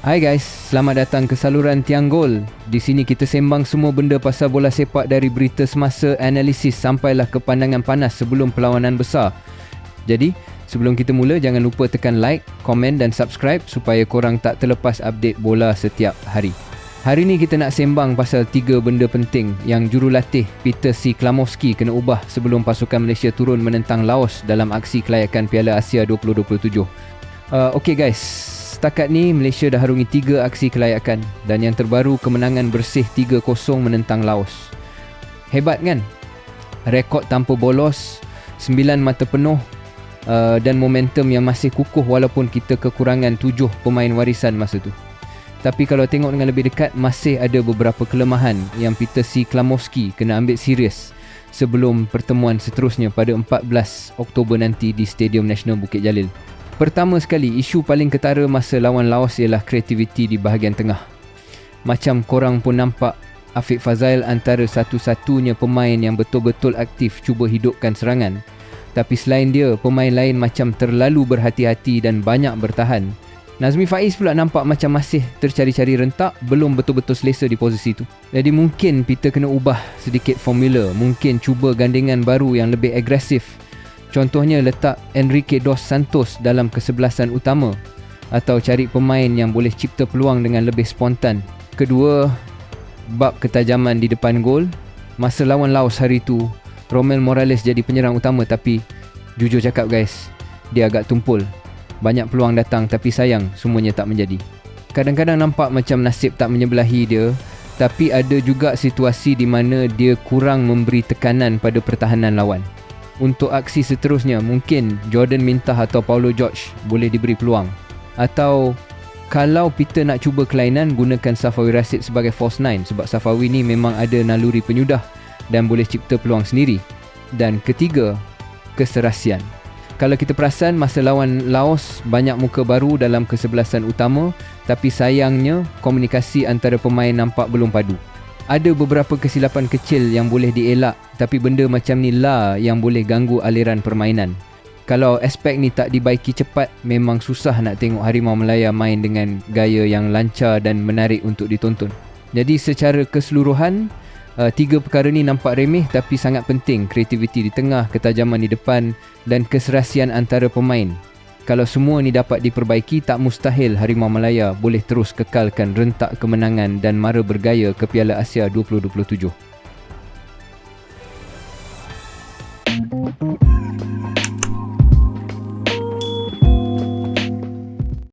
Hai guys, selamat datang ke saluran Tiang Gol. Di sini kita sembang semua benda pasal bola sepak dari berita semasa, analisis sampailah ke pandangan panas sebelum perlawanan besar. Jadi, sebelum kita mula jangan lupa tekan like, komen dan subscribe supaya korang tak terlepas update bola setiap hari. Hari ni kita nak sembang pasal 3 benda penting yang jurulatih Peter C. Klamovski kena ubah sebelum pasukan Malaysia turun menentang Laos dalam aksi kelayakan Piala Asia 2027. Okay guys, setakat ni Malaysia dah harungi 3 aksi kelayakan dan yang terbaru kemenangan bersih 3-0 menentang Laos. Hebat kan? Rekod tanpa bolos, 9 mata penuh dan momentum yang masih kukuh walaupun kita kekurangan 7 pemain warisan masa tu. Tapi kalau tengok dengan lebih dekat, masih ada beberapa kelemahan yang Peter C. Klamovski kena ambil serius sebelum pertemuan seterusnya pada 14 Oktober nanti di Stadium Nasional Bukit Jalil. Pertama sekali, isu paling ketara masa lawan Laos ialah kreativiti di bahagian tengah. Macam korang pun nampak, Afiq Fazail antara satu-satunya pemain yang betul-betul aktif cuba hidupkan serangan. Tapi selain dia, pemain lain macam terlalu berhati-hati dan banyak bertahan. Nazmi Faiz pula nampak macam masih tercari-cari rentak, belum betul-betul selesa di posisi tu. Jadi mungkin Peter kena ubah sedikit formula, mungkin cuba gandingan baru yang lebih agresif. Contohnya letak Enrique Dos Santos dalam kesebelasan utama atau cari pemain yang boleh cipta peluang dengan lebih spontan. Kedua, bab ketajaman di depan gol. Masa lawan Laos hari tu, Romel Morales jadi penyerang utama tapi jujur cakap guys, dia agak tumpul. Banyak peluang datang tapi sayang semuanya tak menjadi. Kadang-kadang nampak macam nasib tak menyebelahi dia, tapi ada juga situasi di mana dia kurang memberi tekanan pada pertahanan lawan. Untuk aksi seterusnya, mungkin Jordan Mintah atau Paulo George boleh diberi peluang. Atau kalau Peter nak cuba kelainan, gunakan Safawi Rashid sebagai false nine sebab Safawi ni memang ada naluri penyudah dan boleh cipta peluang sendiri. Dan ketiga, keserasian. Kalau kita perasan masa lawan Laos, banyak muka baru dalam kesebelasan utama, tapi sayangnya komunikasi antara pemain nampak belum padu. Ada beberapa kesilapan kecil yang boleh dielak, tapi benda macam ni lah yang boleh ganggu aliran permainan. Kalau aspek ni tak dibaiki cepat, memang susah nak tengok Harimau Melaya main dengan gaya yang lancar dan menarik untuk ditonton. Jadi secara keseluruhan, 3 perkara ni nampak remeh tapi sangat penting. Kreativiti di tengah, ketajaman di depan dan keserasian antara pemain. Kalau semua ni dapat diperbaiki, tak mustahil Harimau Melaya boleh terus kekalkan rentak kemenangan dan mara bergaya ke Piala Asia 2027.